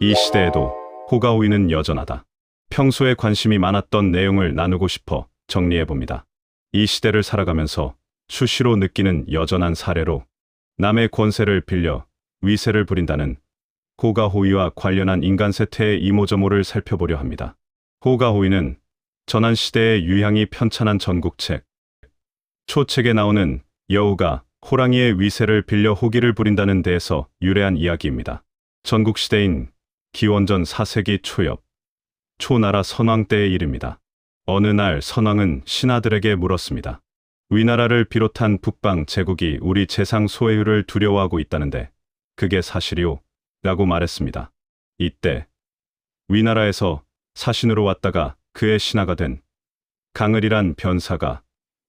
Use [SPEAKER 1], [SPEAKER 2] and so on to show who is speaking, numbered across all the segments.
[SPEAKER 1] 이 시대에도 호가호위는 여전하다. 평소에 관심이 많았던 내용을 나누고 싶어 정리해봅니다. 이 시대를 살아가면서 수시로 느끼는 여전한 사례로 남의 권세를 빌려 위세를 부린다는 호가호위와 관련한 인간 세태의 이모저모를 살펴보려 합니다. 호가호위는 전한시대의 유향이 편찬한 전국책 초책에 나오는 여우가 호랑이의 위세를 빌려 호기를 부린다는 데에서 유래한 이야기입니다. 전국시대인 기원전 4세기 초엽 초나라 선왕 때의 일입니다. 어느 날 선왕은 신하들에게 물었습니다. 위나라를 비롯한 북방 제국이 우리 재상 소해율을 두려워하고 있다는데 그게 사실이오? 라고 말했습니다. 이때 위나라에서 사신으로 왔다가 그의 신하가 된 강을이란 변사가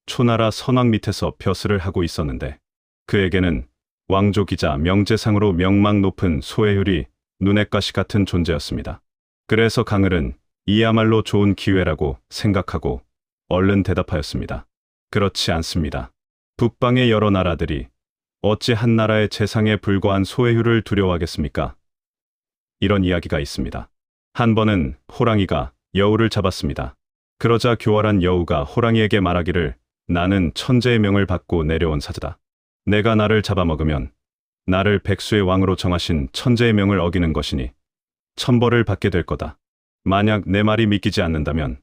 [SPEAKER 1] 초나라 선왕 밑에서 벼슬을 하고 있었는데 그에게는 왕족이자 명재상으로 명망 높은 소해율이 눈엣 가시 같은 존재였습니다. 그래서 강을은 이야말로 좋은 기회라고 생각하고 얼른 대답하였습니다. 그렇지 않습니다. 북방의 여러 나라들이 어찌 한 나라의 재상에 불과한 소해율을 두려워하겠습니까? 이런 이야기가 있습니다. 한 번은 호랑이가 여우를 잡았습니다. 그러자 교활한 여우가 호랑이에게 말하기를 나는 천재의 명을 받고 내려온 사자다. 내가 나를 잡아먹으면 나를 백수의 왕으로 정하신 천재의 명을 어기는 것이니 천벌을 받게 될 거다. 만약 내 말이 믿기지 않는다면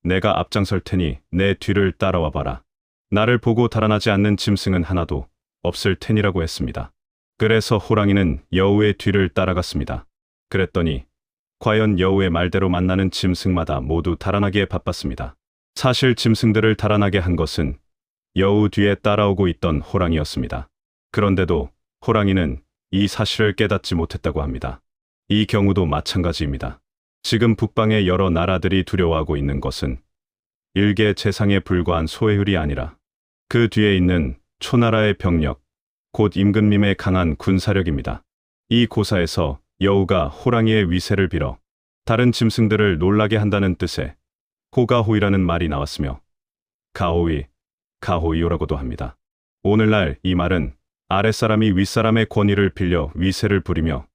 [SPEAKER 1] 내가 앞장설 테니 내 뒤를 따라와 봐라. 나를 보고 달아나지 않는 짐승은 하나도 없을 테니라고 했습니다. 그래서 호랑이는 여우의 뒤를 따라갔습니다. 그랬더니 과연 여우의 말대로 만나는 짐승마다 모두 달아나기에 바빴습니다. 사실 짐승들을 달아나게 한 것은 여우 뒤에 따라오고 있던 호랑이였습니다. 그런데도 호랑이는 이 사실을 깨닫지 못했다고 합니다. 이 경우도 마찬가지입니다. 지금 북방의 여러 나라들이 두려워하고 있는 것은 일개 재상에 불과한 소해율이 아니라 그 뒤에 있는 초나라의 병력, 곧 임금님의 강한 군사력입니다. 이 고사에서 여우가 호랑이의 위세를 빌어 다른 짐승들을 놀라게 한다는 뜻의 호가호위라는 말이 나왔으며 가호위, 가호위오라고도 합니다. 오늘날 이 말은 아랫사람이 윗사람의 권위를 빌려 위세를 부리며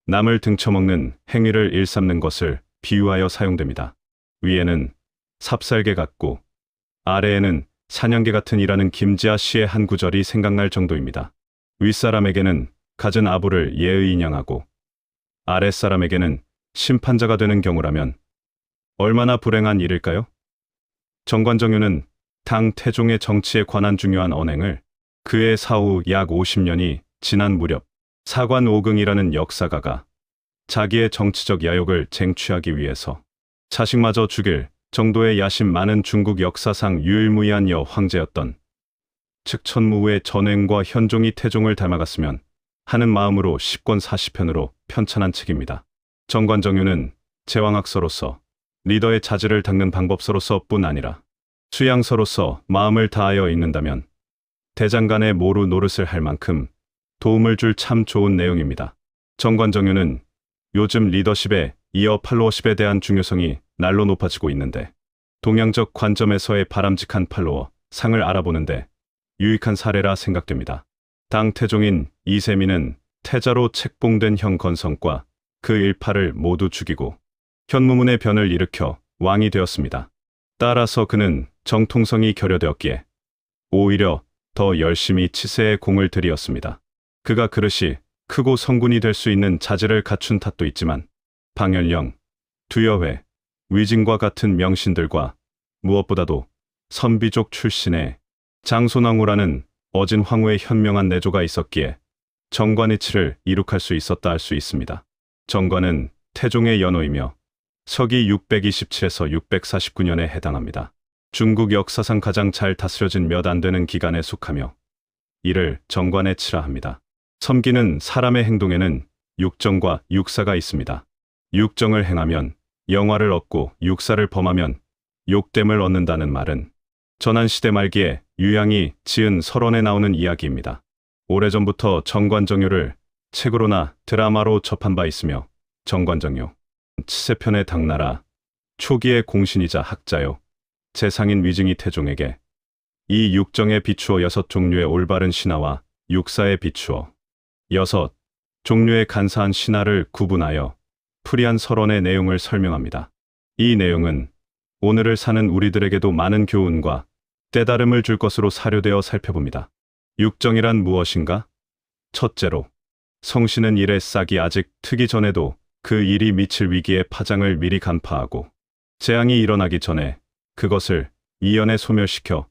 [SPEAKER 1] 남을 등쳐먹는 행위를 일삼는 것을 비유하여 사용됩니다. 위에는 삽살개 같고 아래에는 사냥개 같은 이라는 김지아 시의 한 구절이 생각날 정도입니다. 윗사람에게는 갖은 아부를 예의 인양하고 아랫사람에게는 심판자가 되는 경우라면 얼마나 불행한 일일까요? 정관정유는 당 태종의 정치에 관한 중요한 언행을 그의 사후 약 50년이 지난 무렵 사관 오긍이라는 역사가가 자기의 정치적 야욕을 쟁취하기 위해서 자식마저 죽일 정도의 야심 많은 중국 역사상 유일무이한 여황제였던 즉 천무후의 전횡과 현종이 태종을 닮아갔으면 하는 마음으로 10권 40편으로 편찬한 책입니다. 정관정유는 제왕학서로서 리더의 자질을 닦는 방법서로서 뿐 아니라 수양서로서 마음을 다하여 읽는다면 대장간의 모루 노릇을 할 만큼 도움을 줄 참 좋은 내용입니다. 정관정유는 요즘 리더십에 이어 팔로워십에 대한 중요성이 날로 높아지고 있는데 동양적 관점에서의 바람직한 팔로워 상을 알아보는데 유익한 사례라 생각됩니다. 당 태종인 이세민은 태자로 책봉된 형 건성과 그 일파를 모두 죽이고 현무문의 변을 일으켜 왕이 되었습니다. 따라서 그는 정통성이 결여되었기에 오히려 더 열심히 치세에 공을 들이었습니다. 그가 그릇이 크고 성군이 될 수 있는 자질을 갖춘 탓도 있지만 방열령, 두여회, 위진과 같은 명신들과 무엇보다도 선비족 출신의 장손왕후라는 어진 황후의 현명한 내조가 있었기에 정관의 치를 이룩할 수 있었다 할 수 있습니다. 정관은 태종의 연호이며 서기 627에서 649년에 해당합니다. 중국 역사상 가장 잘 다스려진 몇 안 되는 기간에 속하며 이를 정관의 치라 합니다. 섬기는 사람의 행동에는 육정과 육사가 있습니다. 육정을 행하면 영화를 얻고 육사를 범하면 욕됨을 얻는다는 말은 전한시대 말기에 유양이 지은 설원에 나오는 이야기입니다. 오래전부터 정관정유를 책으로나 드라마로 접한 바 있으며 정관정유, 치세편의 당나라, 초기의 공신이자 학자요 재상인 위증이 태종에게 이 육정에 비추어 6종류의 올바른 신하와 육사에 비추어 6종류의 간사한 신하를 구분하여 풀이한 설원의 내용을 설명합니다. 이 내용은 오늘을 사는 우리들에게도 많은 교훈과 깨달음을 줄 것으로 사료되어 살펴봅니다. 육정이란 무엇인가? 첫째로, 성신은 일의 싹이 아직 트기 전에도 그 일이 미칠 위기의 파장을 미리 간파하고 재앙이 일어나기 전에 그것을 이연에 소멸시켜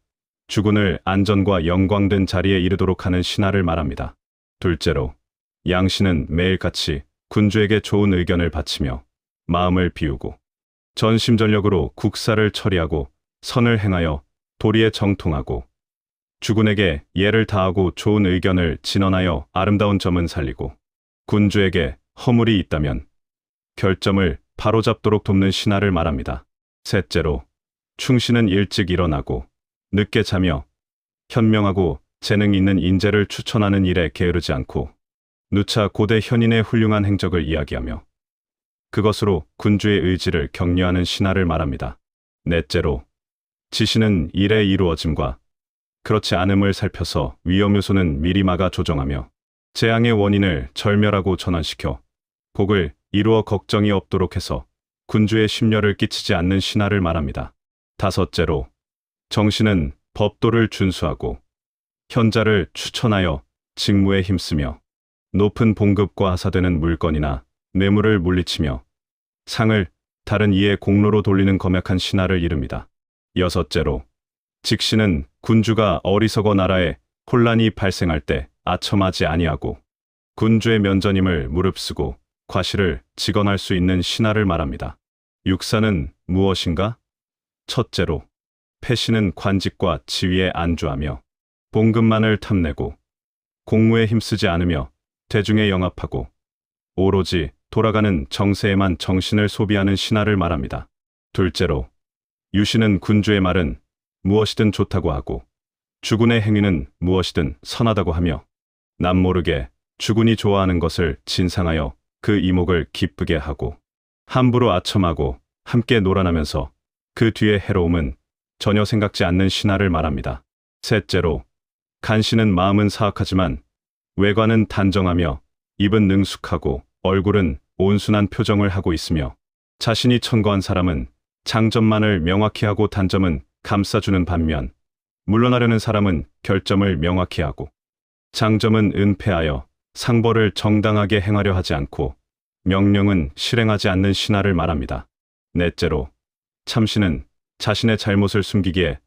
[SPEAKER 1] 주군을 안전과 영광된 자리에 이르도록 하는 신하를 말합니다. 둘째로, 양신은 매일같이 군주에게 좋은 의견을 바치며 마음을 비우고 전심전력으로 국사를 처리하고 선을 행하여 도리에 정통하고 주군에게 예를 다하고 좋은 의견을 진언하여 아름다운 점은 살리고 군주에게 허물이 있다면 결점을 바로잡도록 돕는 신하를 말합니다. 셋째로, 충신은 일찍 일어나고 늦게 자며 현명하고 재능 있는 인재를 추천하는 일에 게으르지 않고 누차 고대 현인의 훌륭한 행적을 이야기하며 그것으로 군주의 의지를 격려하는 신하를 말합니다. 넷째로, 지시는 일의 이루어짐과 그렇지 않음을 살펴서 위험 요소는 미리 막아 조정하며 재앙의 원인을 절멸하고 전환시켜 복을 이루어 걱정이 없도록 해서 군주의 심려를 끼치지 않는 신하를 말합니다. 다섯째로, 정신은 법도를 준수하고 현자를 추천하여 직무에 힘쓰며 높은 봉급과 하사되는 물건이나 뇌물을 물리치며 상을 다른 이의 공로로 돌리는 검약한 신하를 이릅니다. 여섯째로, 직신은 군주가 어리석어 나라에 혼란이 발생할 때 아첨하지 아니하고 군주의 면전임을 무릅쓰고 과실을 직언할 수 있는 신하를 말합니다. 육사는 무엇인가? 첫째로, 패신은 관직과 지위에 안주하며 봉급만을 탐내고 공무에 힘쓰지 않으며 대중에 영합하고 오로지 돌아가는 정세에만 정신을 소비하는 신하를 말합니다. 둘째로, 유신은 군주의 말은 무엇이든 좋다고 하고 주군의 행위는 무엇이든 선하다고 하며 남모르게 주군이 좋아하는 것을 진상하여 그 이목을 기쁘게 하고 함부로 아첨하고 함께 놀아나면서 그 뒤의 해로움은 전혀 생각지 않는 신하를 말합니다. 셋째로, 간신은 마음은 사악하지만 외관은 단정하며 입은 능숙하고 얼굴은 온순한 표정을 하고 있으며 자신이 천거한 사람은 장점만을 명확히 하고 단점은 감싸주는 반면 물러나려는 사람은 결점을 명확히 하고 장점은 은폐하여 상벌을 정당하게 행하려 하지 않고 명령은 실행하지 않는 신하를 말합니다. 넷째로, 참신은 자신의 잘못을 숨기기에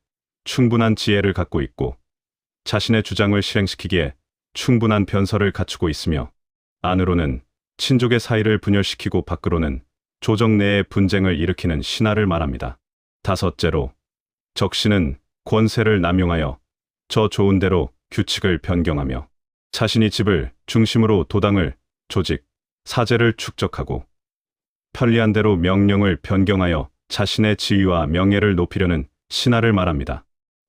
[SPEAKER 1] 충분한 지혜를 갖고 있고 자신의 주장을 실행시키기에 충분한 변설을 갖추고 있으며 안으로는 친족의 사이를 분열시키고 밖으로는 조정 내의 분쟁을 일으키는 신하를 말합니다. 다섯째로, 적신은 권세를 남용하여 저 좋은 대로 규칙을 변경하며 자신이 집을 중심으로 도당을, 조직, 사제를 축적하고 편리한 대로 명령을 변경하여 자신의 지위와 명예를 높이려는 신하를 말합니다.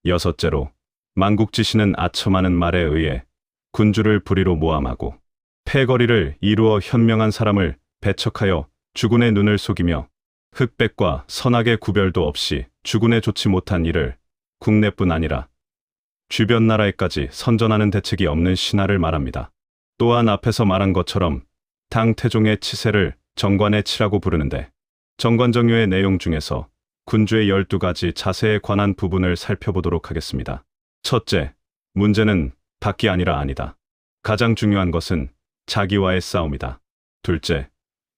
[SPEAKER 1] 여섯째로, 만국지신은 아첨하는 말에 의해 군주를 불의로 모함하고 패거리를 이루어 현명한 사람을 배척하여 주군의 눈을 속이며 흑백과 선악의 구별도 없이 주군에 좋지 못한 일을 국내뿐 아니라 주변 나라에까지 선전하는 대책이 없는 신하를 말합니다. 또한 앞에서 말한 것처럼 당 태종의 치세를 정관의 치라고 부르는데 정관정요의 내용 중에서 군주의 12가지 자세에 관한 부분을 살펴보도록 하겠습니다. 첫째, 문제는 밖이 아니라 안이다. 가장 중요한 것은 자기와의 싸움이다. 둘째,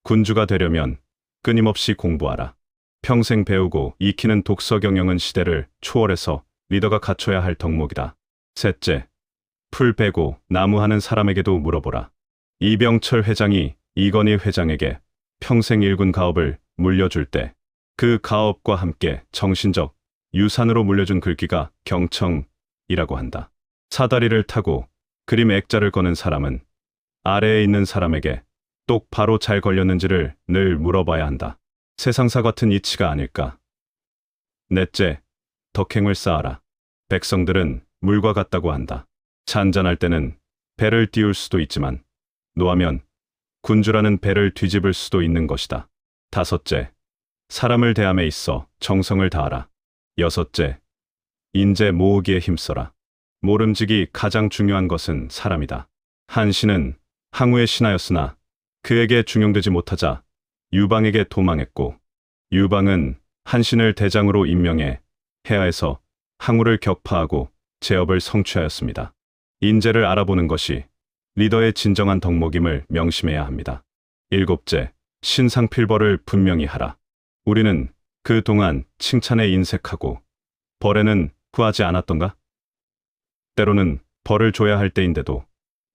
[SPEAKER 1] 군주가 되려면 끊임없이 공부하라. 평생 배우고 익히는 독서 경영은 시대를 초월해서 리더가 갖춰야 할 덕목이다. 셋째, 풀 베고 나무하는 사람에게도 물어보라. 이병철 회장이 이건희 회장에게 평생 일군 가업을 물려줄 때 그 가업과 함께 정신적 유산으로 물려준 글귀가 경청이라고 한다. 사다리를 타고 그림 액자를 거는 사람은 아래에 있는 사람에게 똑바로 잘 걸렸는지를 늘 물어봐야 한다. 세상사 같은 이치가 아닐까. 넷째, 덕행을 쌓아라. 백성들은 물과 같다고 한다. 잔잔할 때는 배를 띄울 수도 있지만 노하면 군주라는 배를 뒤집을 수도 있는 것이다. 다섯째, 사람을 대함에 있어 정성을 다하라. 여섯째, 인재 모으기에 힘써라. 모름지기 가장 중요한 것은 사람이다. 한 신은 항우의 신하였으나 그에게 중용되지 못하자 유방에게 도망했고, 유방은 한신을 대장으로 임명해 해하에서 항우를 격파하고 제업을 성취하였습니다. 인재를 알아보는 것이 리더의 진정한 덕목임을 명심해야 합니다. 일곱째, 신상필벌을 분명히 하라. 우리는 그 동안 칭찬에 인색하고 벌에는 구하지 않았던가? 때로는 벌을 줘야 할 때인데도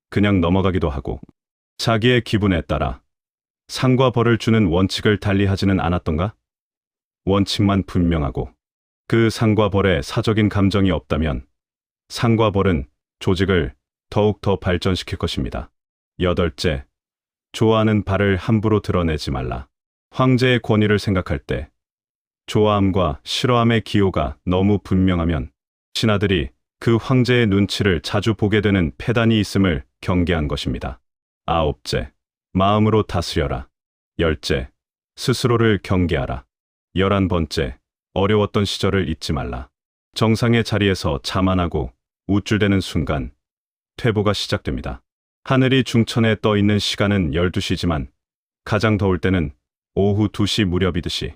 [SPEAKER 1] 그냥 넘어가기도 하고 자기의 기분에 따라 상과 벌을 주는 원칙을 달리하지는 않았던가? 원칙만 분명하고 그 상과 벌에 사적인 감정이 없다면 상과 벌은 조직을 더욱 더 발전시킬 것입니다. 여덟째, 좋아하는 바를 함부로 드러내지 말라. 황제의 권위를 생각할 때 좋아함과 싫어함의 기호가 너무 분명하면 신하들이 그 황제의 눈치를 자주 보게 되는 폐단이 있음을 경계한 것입니다. 아홉째, 마음으로 다스려라. 열째, 스스로를 경계하라. 11번째, 어려웠던 시절을 잊지 말라. 정상의 자리에서 자만하고 우쭐대는 순간 퇴보가 시작됩니다. 하늘이 중천에 떠 있는 시간은 12시지만 가장 더울 때는 오후 2시 무렵이듯이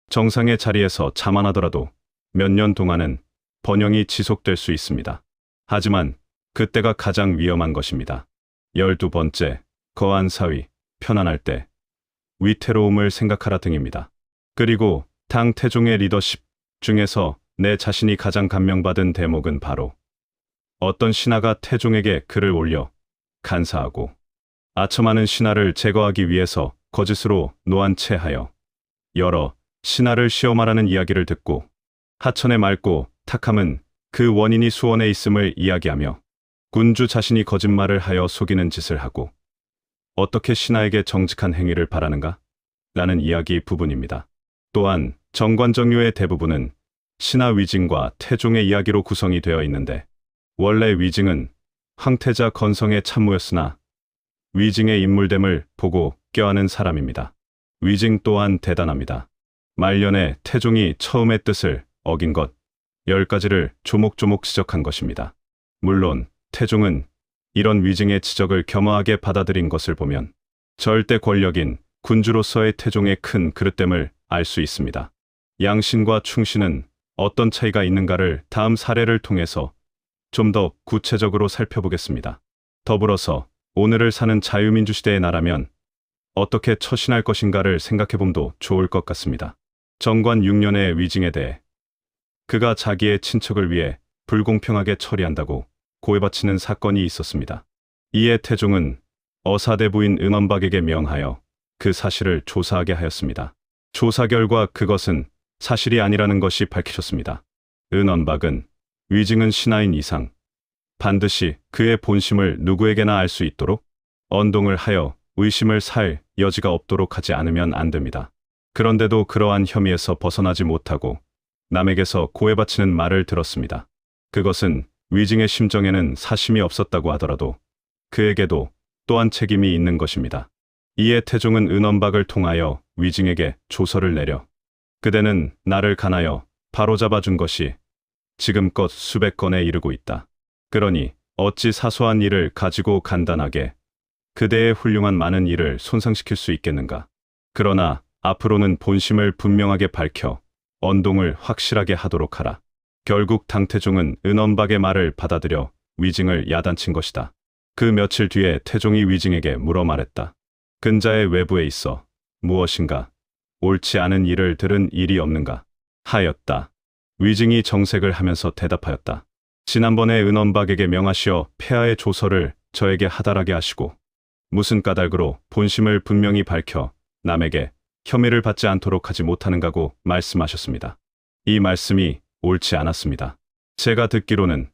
[SPEAKER 1] 정상의 자리에서 자만하더라도 몇 년 동안은 번영이 지속될 수 있습니다. 하지만 그때가 가장 위험한 것입니다. 12번째, 거한 사위, 편안할 때 위태로움을 생각하라 등입니다. 그리고 당 태종의 리더십 중에서 내 자신이 가장 감명받은 대목은 바로 어떤 신하가 태종에게 글을 올려 간사하고 아첨하는 신하를 제거하기 위해서 거짓으로 노안체하여 여러 신하를 시험하라는 이야기를 듣고 하천에 맑고 탁함은 그 원인이 수원에 있음을 이야기하며 군주 자신이 거짓말을 하여 속이는 짓을 하고 어떻게 신하에게 정직한 행위를 바라는가? 라는 이야기 부분입니다. 또한 정관정유의 대부분은 신하 위징과 태종의 이야기로 구성이 되어 있는데 원래 위징은 황태자 건성의 참모였으나 위징의 인물됨을 보고 껴안은 사람입니다. 위징 또한 대단합니다. 말년에 태종이 처음의 뜻을 어긴 것 10가지를 조목조목 지적한 것입니다. 물론 태종은 이런 위징의 지적을 겸허하게 받아들인 것을 보면 절대 권력인 군주로서의 태종의 큰 그릇됨을 알 수 있습니다. 양신과 충신은 어떤 차이가 있는가를 다음 사례를 통해서 좀 더 구체적으로 살펴보겠습니다. 더불어서 오늘을 사는 자유민주시대의 나라면 어떻게 처신할 것인가를 생각해봄도 좋을 것 같습니다. 정관 6년의 위징에 대해 그가 자기의 친척을 위해 불공평하게 처리한다고 고해바치는 사건이 있었습니다. 이에 태종은 어사대 부인 은원박에게 명하여 그 사실을 조사하게 하였습니다. 조사 결과 그것은 사실이 아니라는 것이 밝혀졌습니다. 은원박은 위징은 신하인 이상 반드시 그의 본심을 누구에게나 알 수 있도록 언동을 하여 의심을 살 여지가 없도록 하지 않으면 안 됩니다. 그런데도 그러한 혐의에서 벗어나지 못하고 남에게서 고해바치는 말을 들었습니다. 그것은 위징의 심정에는 사심이 없었다고 하더라도 그에게도 또한 책임이 있는 것입니다. 이에 태종은 은원박을 통하여 위징에게 조서를 내려 그대는 나를 간하여 바로잡아준 것이 지금껏 수백 건에 이르고 있다. 그러니 어찌 사소한 일을 가지고 간단하게 그대의 훌륭한 많은 일을 손상시킬 수 있겠는가. 그러나 앞으로는 본심을 분명하게 밝혀 언동을 확실하게 하도록 하라. 결국 당태종은 은원박의 말을 받아들여 위징을 야단친 것이다. 그 며칠 뒤에 태종이 위징에게 물어 말했다. 근자의 외부에 있어 무엇인가 옳지 않은 일을 들은 일이 없는가 하였다. 위징이 정색을 하면서 대답하였다. 지난번에 은원박에게 명하시어 폐하의 조서를 저에게 하달하게 하시고 무슨 까닭으로 본심을 분명히 밝혀 남에게 혐의를 받지 않도록 하지 못하는가고 말씀하셨습니다. 이 말씀이 옳지 않았습니다. 제가 듣기로는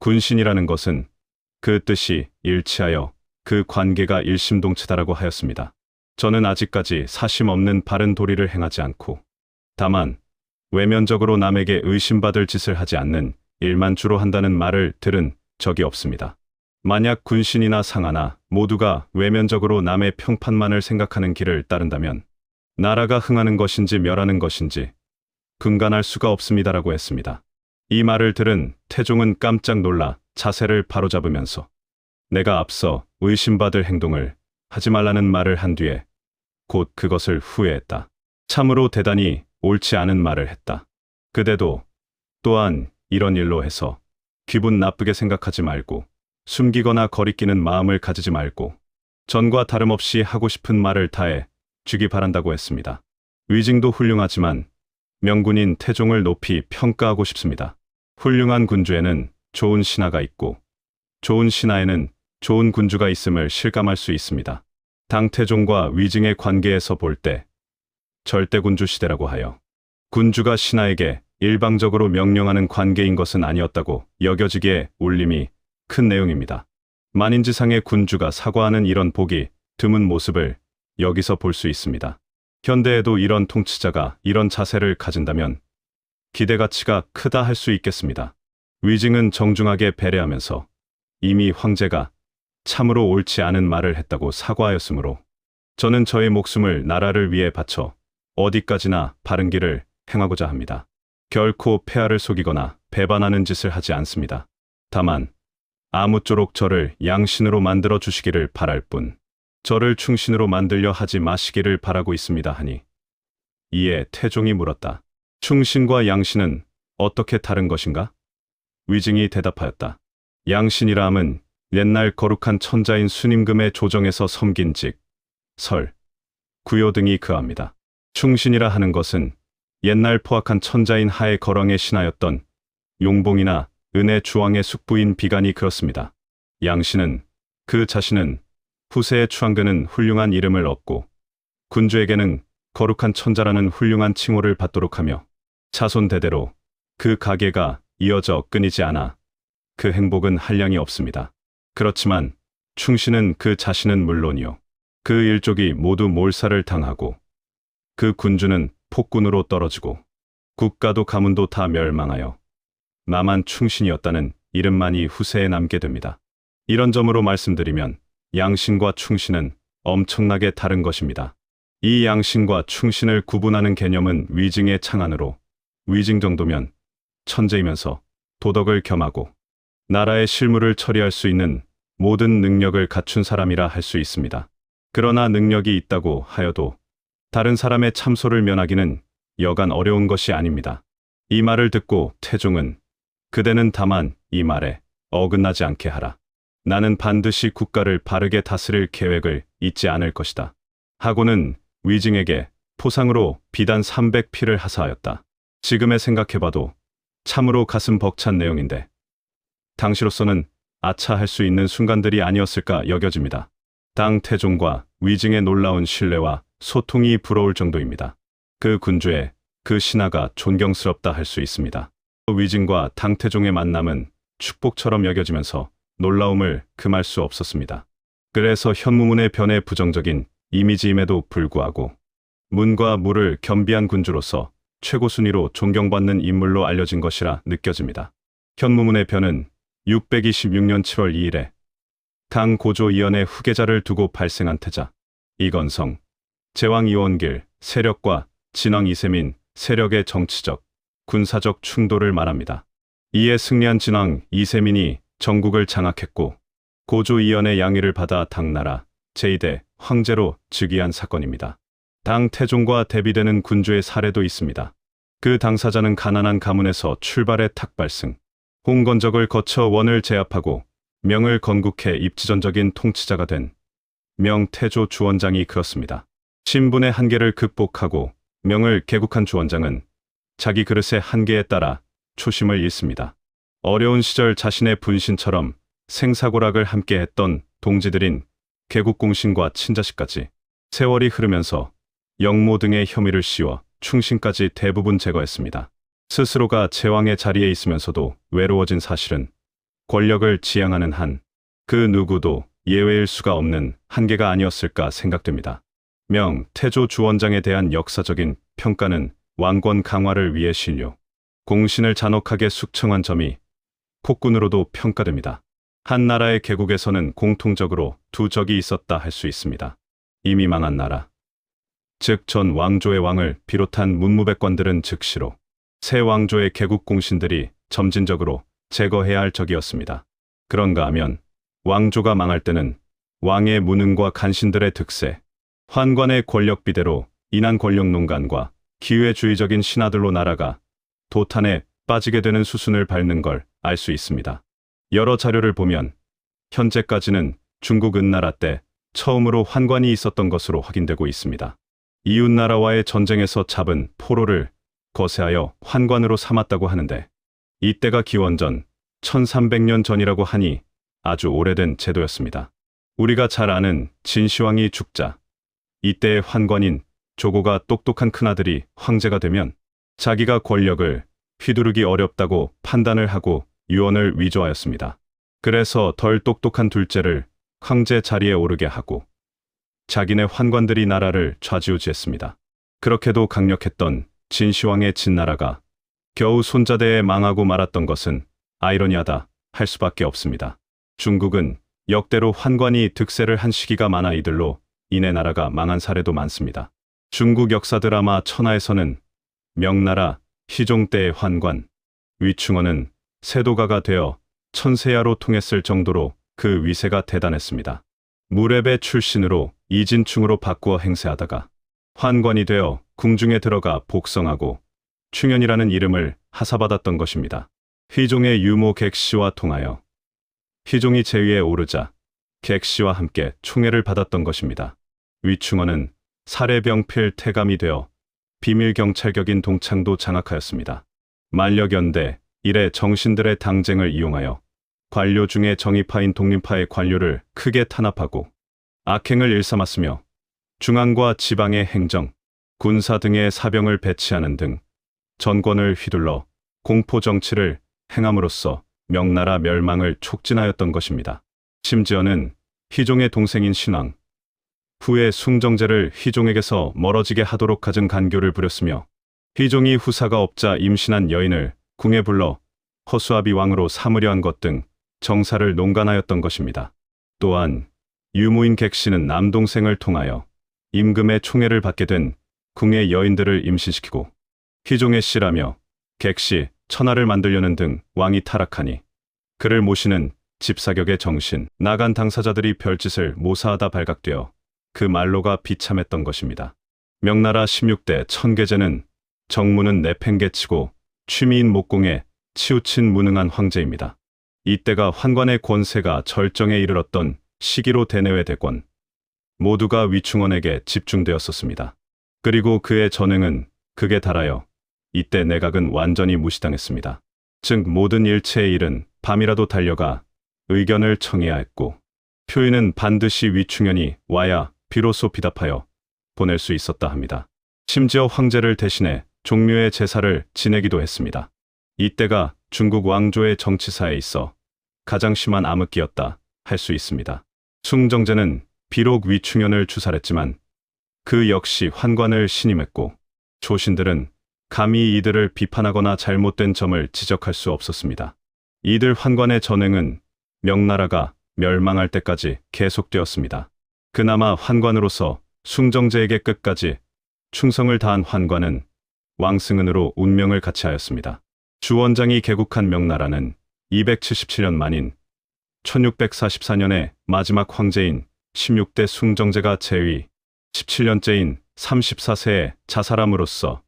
[SPEAKER 1] 군신이라는 것은 그 뜻이 일치하여 그 관계가 일심동체다라고 하였습니다. 저는 아직까지 사심 없는 바른 도리를 행하지 않고 다만 외면적으로 남에게 의심받을 짓을 하지 않는 일만 주로 한다는 말을 들은 적이 없습니다. 만약 군신이나 상하나 모두가 외면적으로 남의 평판만을 생각하는 길을 따른다면 나라가 흥하는 것인지 멸하는 것인지 분간할 수가 없습니다라고 했습니다. 이 말을 들은 태종은 깜짝 놀라 자세를 바로잡으면서 내가 앞서 의심받을 행동을 하지 말라는 말을 한 뒤에 곧 그것을 후회했다. 참으로 대단히 옳지 않은 말을 했다. 그대도 또한 이런 일로 해서 기분 나쁘게 생각하지 말고 숨기거나 거리끼는 마음을 가지지 말고 전과 다름없이 하고 싶은 말을 다해 주기 바란다고 했습니다. 위징도 훌륭하지만 명군인 태종을 높이 평가하고 싶습니다. 훌륭한 군주에는 좋은 신하가 있고 좋은 신하에는 좋은 군주가 있음을 실감할 수 있습니다. 당 태종과 위징의 관계에서 볼 때 절대군주 시대라고 하여 군주가 신하에게 일방적으로 명령하는 관계인 것은 아니었다고 여겨지기에 울림이 큰 내용입니다. 만인지상의 군주가 사과하는 이런 보기 드문 모습을 여기서 볼 수 있습니다. 현대에도 이런 통치자가 이런 자세를 가진다면 기대가치가 크다 할 수 있겠습니다. 위징은 정중하게 배려하면서 이미 황제가 참으로 옳지 않은 말을 했다고 사과하였으므로 저는 저의 목숨을 나라를 위해 바쳐 어디까지나 바른 길을 행하고자 합니다. 결코 폐하를 속이거나 배반하는 짓을 하지 않습니다. 다만 아무쪼록 저를 양신으로 만들어 주시기를 바랄 뿐 저를 충신으로 만들려 하지 마시기를 바라고 있습니다 하니 이에 태종이 물었다. 충신과 양신은 어떻게 다른 것인가? 위징이 대답하였다. 양신이라 함은 옛날 거룩한 천자인 순임금의 조정에서 섬긴 직, 설, 구요 등이 그합니다. 충신이라 하는 것은 옛날 포악한 천자인 하의 거렁의 신하였던 용봉이나 은혜 주왕의 숙부인 비간이 그렇습니다. 양신은 그 자신은 후세에 추앙되는 훌륭한 이름을 얻고 군주에게는 거룩한 천자라는 훌륭한 칭호를 받도록 하며 자손 대대로 그 가계가 이어져 끊이지 않아 그 행복은 한량이 없습니다. 그렇지만 충신은 그 자신은 물론이요 그 일족이 모두 몰살을 당하고 그 군주는 폭군으로 떨어지고 국가도 가문도 다 멸망하여 나만 충신이었다는 이름만이 후세에 남게 됩니다. 이런 점으로 말씀드리면 양신과 충신은 엄청나게 다른 것입니다. 이 양신과 충신을 구분하는 개념은 위징의 창안으로 위징 정도면 천재이면서 도덕을 겸하고 나라의 실무를 처리할 수 있는 모든 능력을 갖춘 사람이라 할 수 있습니다. 그러나 능력이 있다고 하여도 다른 사람의 참소를 면하기는 여간 어려운 것이 아닙니다. 이 말을 듣고 태종은 그대는 다만 이 말에 어긋나지 않게 하라. 나는 반드시 국가를 바르게 다스릴 계획을 잊지 않을 것이다. 하고는 위징에게 포상으로 비단 300피를 하사하였다. 지금에 생각해봐도 참으로 가슴 벅찬 내용인데 당시로서는 아차할 수 있는 순간들이 아니었을까 여겨집니다. 당 태종과 위징의 놀라운 신뢰와 소통이 부러울 정도입니다. 그 군주의 그 신하가 존경스럽다 할 수 있습니다. 위징과 당 태종의 만남은 축복처럼 여겨지면서 놀라움을 금할 수 없었습니다. 그래서 현무문의 변에 부정적인 이미지임에도 불구하고 문과 무를 겸비한 군주로서 최고 순위로 존경받는 인물로 알려진 것이라 느껴집니다. 현무문의 변은 626년 7월 2일에 당 고조 이연의 후계자를 두고 발생한 태자, 이건성, 제왕 이원길 세력과 진왕 이세민 세력의 정치적, 군사적 충돌을 말합니다. 이에 승리한 진왕 이세민이 전국을 장악했고 고조 이연의 양위를 받아 당나라 제2대 황제로 즉위한 사건입니다. 당 태종과 대비되는 군주의 사례도 있습니다. 그 당사자는 가난한 가문에서 출발해 탁발승, 홍건적을 거쳐 원을 제압하고 명을 건국해 입지전적인 통치자가 된 명태조 주원장이 그렇습니다. 신분의 한계를 극복하고 명을 개국한 주원장은 자기 그릇의 한계에 따라 초심을 잃습니다. 어려운 시절 자신의 분신처럼 생사고락을 함께했던 동지들인 개국공신과 친자식까지 세월이 흐르면서 영모 등의 혐의를 씌워 충신까지 대부분 제거했습니다. 스스로가 제왕의 자리에 있으면서도 외로워진 사실은 권력을 지향하는 한 그 누구도 예외일 수가 없는 한계가 아니었을까 생각됩니다. 명 태조 주원장에 대한 역사적인 평가는 왕권 강화를 위해 신료, 공신을 잔혹하게 숙청한 점이 폭군으로도 평가됩니다. 한 나라의 개국에서는 공통적으로 두 적이 있었다 할 수 있습니다. 이미 망한 나라, 즉 전 왕조의 왕을 비롯한 문무백관들은 즉시로 새 왕조의 개국 공신들이 점진적으로 제거해야 할 적이었습니다. 그런가 하면 왕조가 망할 때는 왕의 무능과 간신들의 득세, 환관의 권력 비대로 인한 권력농간과 기회주의적인 신하들로 나라가 도탄에 빠지게 되는 수순을 밟는 걸 알 수 있습니다. 여러 자료를 보면 현재까지는 중국 은나라 때 처음으로 환관이 있었던 것으로 확인되고 있습니다. 이웃나라와의 전쟁에서 잡은 포로를 거세하여 환관으로 삼았다고 하는데 이때가 기원전 1300년 전이라고 하니 아주 오래된 제도였습니다. 우리가 잘 아는 진시황이 죽자 이때의 환관인 조고가 똑똑한 큰아들이 황제가 되면 자기가 권력을 휘두르기 어렵다고 판단을 하고 유언을 위조하였습니다. 그래서 덜 똑똑한 둘째를 황제 자리에 오르게 하고 자기네 환관들이 나라를 좌지우지했습니다. 그렇게도 강력했던 진시황의 진나라가 겨우 손자대에 망하고 말았던 것은 아이러니하다 할 수밖에 없습니다. 중국은 역대로 환관이 득세를 한 시기가 많아 이들로 인해 나라가 망한 사례도 많습니다. 중국 역사 드라마 천하에서는 명나라 희종 때의 환관 위충원은 세도가가 되어 천세야로 통했을 정도로 그 위세가 대단했습니다. 무례배 출신으로 이진충으로 바꾸어 행세하다가 환관이 되어 궁중에 들어가 복성하고 충현이라는 이름을 하사받았던 것입니다. 희종의 유모 객씨와 통하여 희종이 제위에 오르자 객씨와 함께 총애를 받았던 것입니다. 위충원은 살해병필 태감이 되어 비밀경찰격인 동창도 장악하였습니다. 만력연대 이래 정신들의 당쟁을 이용하여 관료 중에 정의파인 독립파의 관료를 크게 탄압하고 악행을 일삼았으며 중앙과 지방의 행정, 군사 등의 사병을 배치하는 등 전권을 휘둘러 공포정치를 행함으로써 명나라 멸망을 촉진하였던 것입니다. 심지어는 희종의 동생인 신왕, 후에 숭정제를 희종에게서 멀어지게 하도록 갖은 간교를 부렸으며 희종이 후사가 없자 임신한 여인을 궁에 불러 허수아비 왕으로 삼으려 한 것 등 정사를 농간하였던 것입니다. 또한 유모인 객씨는 남동생을 통하여 임금의 총애를 받게 된 궁의 여인들을 임신시키고 희종의 씨라며 객씨, 천하를 만들려는 등 왕이 타락하니 그를 모시는 집사격의 정신, 나간 당사자들이 별짓을 모사하다 발각되어 그 말로가 비참했던 것입니다. 명나라 16대 천계제는 정무는 내팽개치고 취미인 목공에 치우친 무능한 황제입니다. 이때가 환관의 권세가 절정에 이르렀던 시기로 대내외 대권 모두가 위충원에게 집중되었었습니다. 그리고 그의 전횡은 극에 달하여 이때 내각은 완전히 무시당했습니다. 즉 모든 일체의 일은 밤이라도 달려가 의견을 청해야 했고 표인은 반드시 위충현이 와야 비로소 비답하여 보낼 수 있었다 합니다. 심지어 황제를 대신해 종묘의 제사를 지내기도 했습니다. 이때가 중국 왕조의 정치사에 있어 가장 심한 암흑기였다 할 수 있습니다. 숭정제는 비록 위충현을 추살했지만 그 역시 환관을 신임했고 조신들은 감히 이들을 비판하거나 잘못된 점을 지적할 수 없었습니다. 이들 환관의 전횡은 명나라가 멸망할 때까지 계속되었습니다. 그나마 환관으로서 숭정제에게 끝까지 충성을 다한 환관은 왕승은으로 운명을 같이하였습니다. 주원장이 개국한 명나라는 277년 만인 1644년에 마지막 황제인 16대 숭정제가 재위 17년째인 34세에 자살함으로써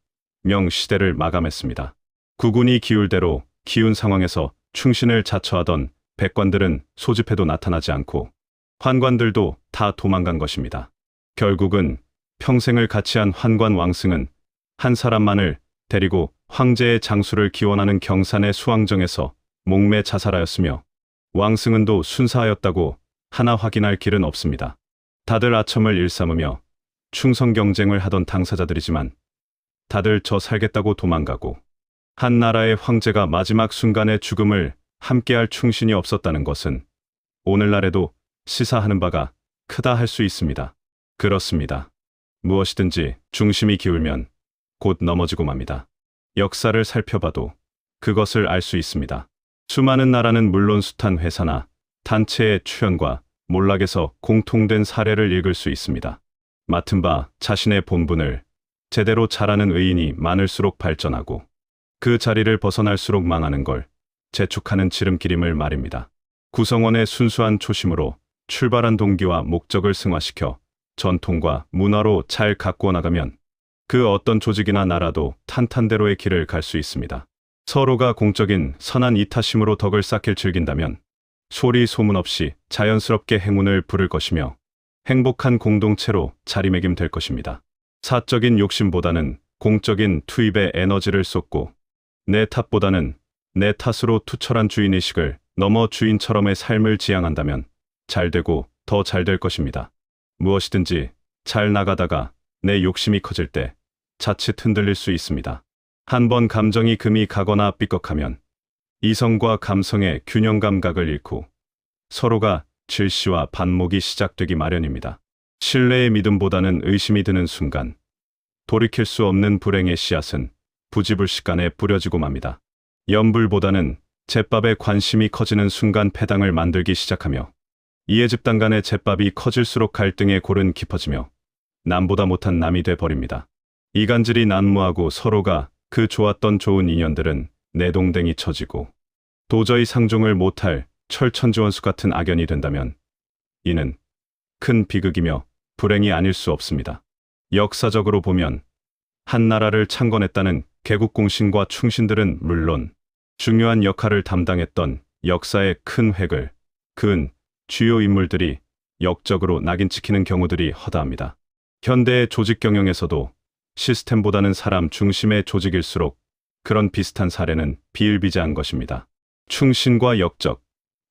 [SPEAKER 1] 명시대를 마감했습니다. 국운이 기울대로 기운 상황에서 충신을 자처하던 백관들은 소집해도 나타나지 않고 환관들도 다 도망간 것입니다. 결국은 평생을 같이 한 환관 왕승은 한 사람만을 데리고 황제의 장수를 기원하는 경산의 수왕정에서 목매 자살하였으며 왕승은도 순사하였다고 하나 확인할 길은 없습니다. 다들 아첨을 일삼으며 충성 경쟁을 하던 당사자들이지만 다들 저 살겠다고 도망가고 한 나라의 황제가 마지막 순간의 죽음을 함께할 충신이 없었다는 것은 오늘날에도 시사하는 바가 크다 할 수 있습니다. 그렇습니다. 무엇이든지 중심이 기울면 곧 넘어지고 맙니다. 역사를 살펴봐도 그것을 알 수 있습니다. 수많은 나라는 물론 숱한 회사나 단체의 추현과 몰락에서 공통된 사례를 읽을 수 있습니다. 맡은 바 자신의 본분을 제대로 잘하는 의인이 많을수록 발전하고 그 자리를 벗어날수록 망하는 걸 재촉하는 지름길임을 말입니다. 구성원의 순수한 초심으로 출발한 동기와 목적을 승화시켜 전통과 문화로 잘 가꾸어 나가면 그 어떤 조직이나 나라도 탄탄대로의 길을 갈 수 있습니다. 서로가 공적인 선한 이타심으로 덕을 쌓길 즐긴다면 소리 소문 없이 자연스럽게 행운을 부를 것이며 행복한 공동체로 자리매김될 것입니다. 사적인 욕심보다는 공적인 투입에 에너지를 쏟고 내 탓보다는 내 탓으로 투철한 주인의식을 넘어 주인처럼의 삶을 지향한다면 잘 되고 더 잘 될 것입니다. 무엇이든지 잘 나가다가 내 욕심이 커질 때 자칫 흔들릴 수 있습니다. 한번 감정이 금이 가거나 삐걱하면 이성과 감성의 균형 감각을 잃고 서로가 질시와 반목이 시작되기 마련입니다. 신뢰의 믿음보다는 의심이 드는 순간 돌이킬 수 없는 불행의 씨앗은 부지불식간에 뿌려지고 맙니다. 연불보다는 제밥에 관심이 커지는 순간 패당을 만들기 시작하며 이해 집단 간의 제밥이 커질수록 갈등의 골은 깊어지며 남보다 못한 남이 돼버립니다. 이간질이 난무하고 서로가 그 좋았던 좋은 인연들은 내동댕이 쳐지고 도저히 상종을 못할 철천지원수 같은 악연이 된다면 이는 큰 비극이며 불행이 아닐 수 없습니다. 역사적으로 보면 한 나라를 창건했다는 개국공신과 충신들은 물론 중요한 역할을 담당했던 역사의 큰 획을 그은 주요 인물들이 역적으로 낙인 찍히는 경우들이 허다합니다. 현대의 조직 경영에서도 시스템보다는 사람 중심의 조직일수록 그런 비슷한 사례는 비일비재한 것입니다. 충신과 역적,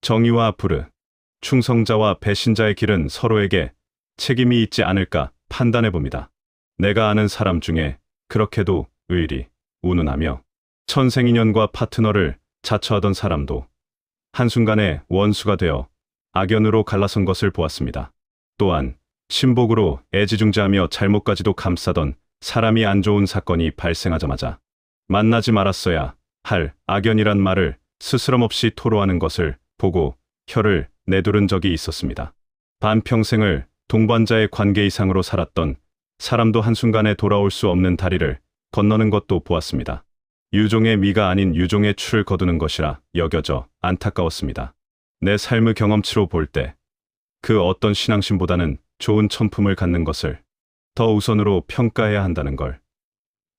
[SPEAKER 1] 정의와 불의, 충성자와 배신자의 길은 서로에게 책임이 있지 않을까 판단해 봅니다. 내가 아는 사람 중에 그렇게도 의리, 운운하며 천생인연과 파트너를 자처하던 사람도 한순간에 원수가 되어 악연으로 갈라선 것을 보았습니다. 또한 친복으로 애지중지하며 잘못까지도 감싸던 사람이 안 좋은 사건이 발생하자마자 만나지 말았어야 할 악연이란 말을 스스럼없이 토로하는 것을 보고 혀를 내두른 적이 있었습니다. 반평생을 동반자의 관계 이상으로 살았던 사람도 한순간에 돌아올 수 없는 다리를 건너는 것도 보았습니다. 유종의 미가 아닌 유종의 추를 거두는 것이라 여겨져 안타까웠습니다. 내 삶의 경험치로 볼 때 그 어떤 신앙심보다는 좋은 천품을 갖는 것을 더 우선으로 평가해야 한다는 걸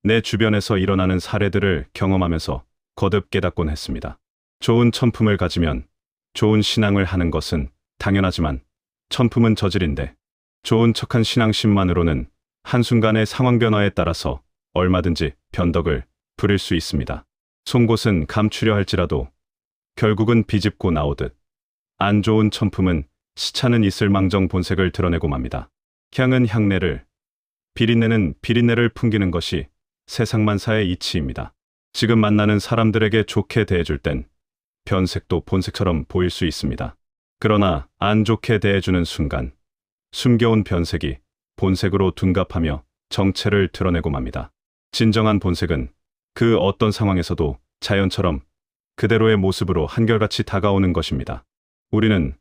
[SPEAKER 1] 내 주변에서 일어나는 사례들을 경험하면서 거듭 깨닫곤 했습니다. 좋은 천품을 가지면 좋은 신앙을 하는 것은 당연하지만 천품은 저질인데 좋은 척한 신앙심만으로는 한순간의 상황 변화에 따라서 얼마든지 변덕을 부릴 수 있습니다. 송곳은 감추려 할지라도 결국은 비집고 나오듯 안 좋은 천품은 시차는 있을망정 본색을 드러내고 맙니다. 향은 향내를, 비린내는 비린내를 풍기는 것이 세상만사의 이치입니다. 지금 만나는 사람들에게 좋게 대해줄 땐 변색도 본색처럼 보일 수 있습니다. 그러나 안 좋게 대해주는 순간 숨겨온 변색이 본색으로 둔갑하며 정체를 드러내고 맙니다. 진정한 본색은 그 어떤 상황에서도 자연처럼 그대로의 모습으로 한결같이 다가오는 것입니다. 우리는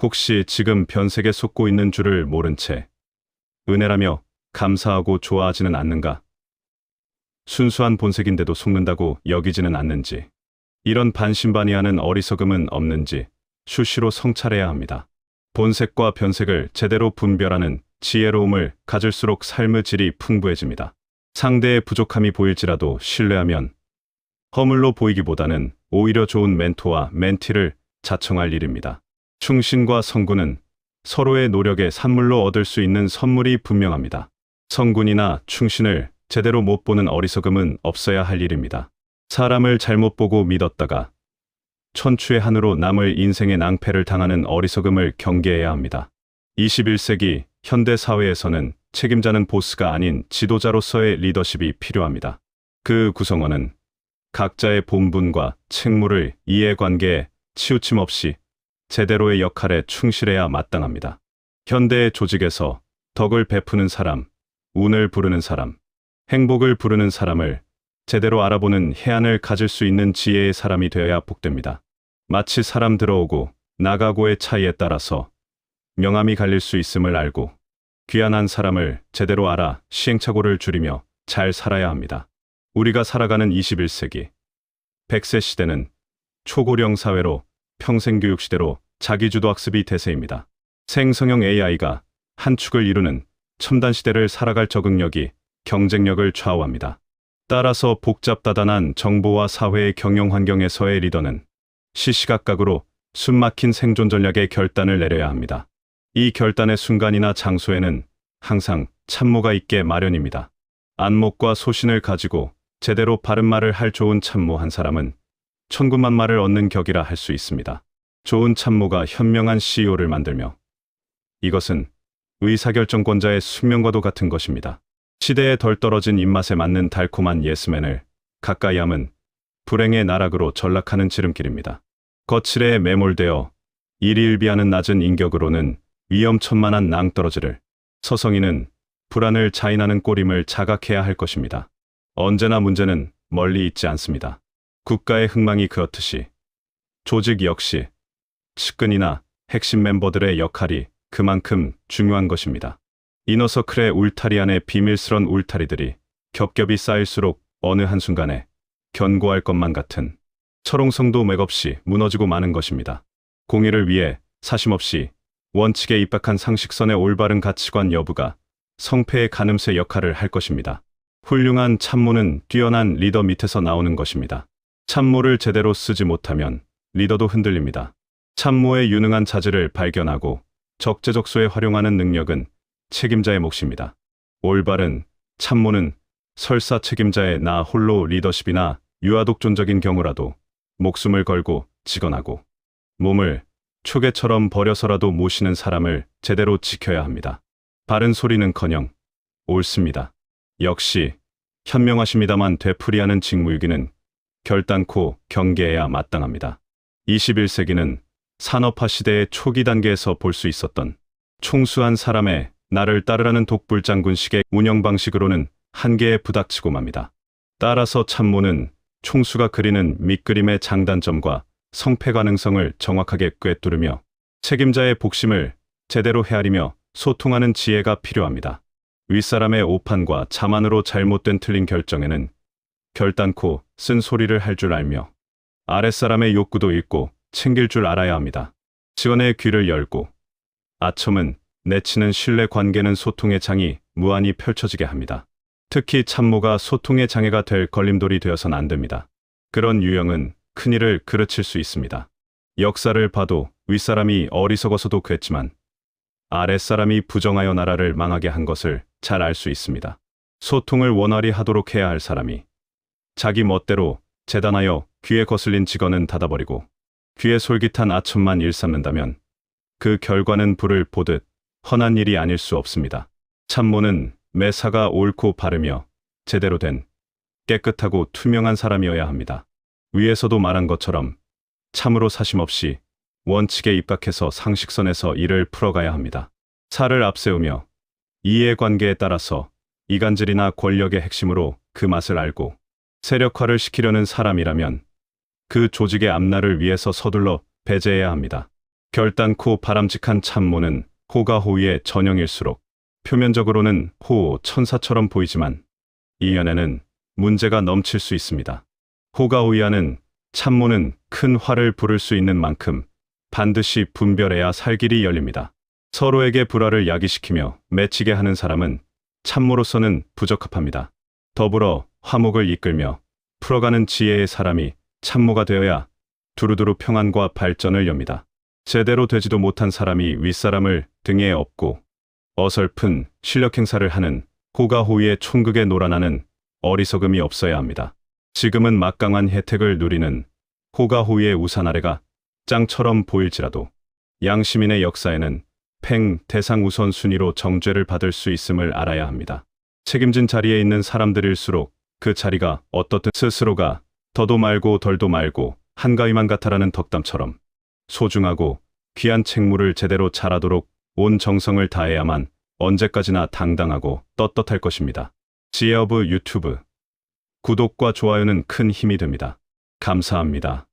[SPEAKER 1] 혹시 지금 변색에 속고 있는 줄을 모른 채 은혜라며 감사하고 좋아하지는 않는가? 순수한 본색인데도 속는다고 여기지는 않는지, 이런 반신반의하는 어리석음은 없는지 수시로 성찰해야 합니다. 본색과 변색을 제대로 분별하는 지혜로움을 가질수록 삶의 질이 풍부해집니다. 상대의 부족함이 보일지라도 신뢰하면 허물로 보이기보다는 오히려 좋은 멘토와 멘티를 자청할 일입니다. 충신과 성군은 서로의 노력의 산물로 얻을 수 있는 선물이 분명합니다. 성군이나 충신을 제대로 못 보는 어리석음은 없어야 할 일입니다. 사람을 잘못 보고 믿었다가 천추의 한으로 남을 인생의 낭패를 당하는 어리석음을 경계해야 합니다. 21세기 현대 사회에서는 책임자는 보스가 아닌 지도자로서의 리더십이 필요합니다. 그 구성원은 각자의 본분과 책무를 이해관계에 치우침 없이 제대로의 역할에 충실해야 마땅합니다. 현대의 조직에서 덕을 베푸는 사람, 운을 부르는 사람, 행복을 부르는 사람을 제대로 알아보는 해안을 가질 수 있는 지혜의 사람이 되어야 복됩니다. 마치 사람 들어오고 나가고의 차이에 따라서 명암이 갈릴 수 있음을 알고 귀한 사람을 제대로 알아 시행착오를 줄이며 잘 살아야 합니다. 우리가 살아가는 21세기 100세 시대는 초고령 사회로 평생교육 시대로 자기주도 학습이 대세입니다. 생성형 AI가 한 축을 이루는 첨단 시대를 살아갈 적응력이 경쟁력을 좌우합니다. 따라서 복잡다단한 정보와 사회의 경영 환경에서의 리더는 시시각각으로 숨막힌 생존 전략의 결단을 내려야 합니다. 이 결단의 순간이나 장소에는 항상 참모가 있게 마련입니다. 안목과 소신을 가지고 제대로 바른 말을 할 좋은 참모 한 사람은 천군만마를 얻는 격이라 할 수 있습니다. 좋은 참모가 현명한 CEO를 만들며 이것은 의사결정권자의 숙명과도 같은 것입니다. 시대에 덜 떨어진 입맛에 맞는 달콤한 예스맨을 가까이 함은 불행의 나락으로 전락하는 지름길입니다. 거칠에 매몰되어 일희일비하는 낮은 인격으로는 위험천만한 낭떠러지를, 서성이는 불안을 자인하는 꼬림을 자각해야 할 것입니다. 언제나 문제는 멀리 있지 않습니다. 국가의 흥망이 그렇듯이 조직 역시 측근이나 핵심 멤버들의 역할이 그만큼 중요한 것입니다. 이너서클의 울타리 안에 비밀스런 울타리들이 겹겹이 쌓일수록 어느 한순간에 견고할 것만 같은 철옹성도 맥없이 무너지고 마는 것입니다. 공의를 위해 사심없이 원칙에 입각한 상식선의 올바른 가치관 여부가 성패의 가늠쇠 역할을 할 것입니다. 훌륭한 참모는 뛰어난 리더 밑에서 나오는 것입니다. 참모를 제대로 쓰지 못하면 리더도 흔들립니다. 참모의 유능한 자질을 발견하고 적재적소에 활용하는 능력은 책임자의 몫입니다. 올바른 참모는 설사 책임자의 나 홀로 리더십이나 유아독존적인 경우라도 목숨을 걸고 직언하고 몸을 초계처럼 버려서라도 모시는 사람을 제대로 지켜야 합니다. 바른 소리는커녕 옳습니다. 역시 현명하십니다만 되풀이하는 직무유기는 결단코 경계해야 마땅합니다. 21세기는 산업화 시대의 초기 단계에서 볼 수 있었던 총수한 사람의 나를 따르라는 독불장군식의 운영 방식으로는 한계에 부닥치고 맙니다. 따라서 참모는 총수가 그리는 밑그림의 장단점과 성패 가능성을 정확하게 꿰뚫으며 책임자의 복심을 제대로 헤아리며 소통하는 지혜가 필요합니다. 윗사람의 오판과 자만으로 잘못된 틀린 결정에는 결단코 쓴 소리를 할 줄 알며 아랫사람의 욕구도 읽고 챙길 줄 알아야 합니다. 직원의 귀를 열고 아첨은 내치는 신뢰 관계는 소통의 장이 무한히 펼쳐지게 합니다. 특히 참모가 소통의 장애가 될 걸림돌이 되어서는 안 됩니다. 그런 유형은 큰일을 그르칠 수 있습니다. 역사를 봐도 윗사람이 어리석어서도 그랬지만 아랫사람이 부정하여 나라를 망하게 한 것을 잘 알 수 있습니다. 소통을 원활히 하도록 해야 할 사람이 자기 멋대로 재단하여 귀에 거슬린 직언은 닫아버리고 귀에 솔깃한 아첨만 일삼는다면 그 결과는 불을 보듯 훤한 일이 아닐 수 없습니다. 참모는 매사가 옳고 바르며 제대로 된 깨끗하고 투명한 사람이어야 합니다. 위에서도 말한 것처럼 참으로 사심없이 원칙에 입각해서 상식선에서 일을 풀어가야 합니다. 사를 앞세우며 이해관계에 따라서 이간질이나 권력의 핵심으로 그 맛을 알고 세력화를 시키려는 사람이라면 그 조직의 앞날을 위해서 서둘러 배제해야 합니다. 결단코 바람직한 참모는 호가호위의 전형일수록 표면적으로는 호호 천사처럼 보이지만 이면에는 문제가 넘칠 수 있습니다. 호가호위하는 참모는 큰 화를 부를 수 있는 만큼 반드시 분별해야 살 길이 열립니다. 서로에게 불화를 야기시키며 맺히게 하는 사람은 참모로서는 부적합합니다. 더불어 화목을 이끌며 풀어가는 지혜의 사람이 참모가 되어야 두루두루 평안과 발전을 엽니다. 제대로 되지도 못한 사람이 윗사람을 등에 업고 어설픈 실력 행사를 하는 호가호위의 총극에 놀아나는 어리석음이 없어야 합니다. 지금은 막강한 혜택을 누리는 호가호위의 우산 아래가 짱처럼 보일지라도 양시민의 역사에는 대상 우선순위로 정죄를 받을 수 있음을 알아야 합니다. 책임진 자리에 있는 사람들일수록 그 자리가 어떻든 스스로가 더도 말고 덜도 말고 한가위만 같아라는 덕담처럼 소중하고 귀한 책무를 제대로 잘하도록 온 정성을 다해야만 언제까지나 당당하고 떳떳할 것입니다. 지혜어브 유튜브 구독과 좋아요는 큰 힘이 됩니다. 감사합니다.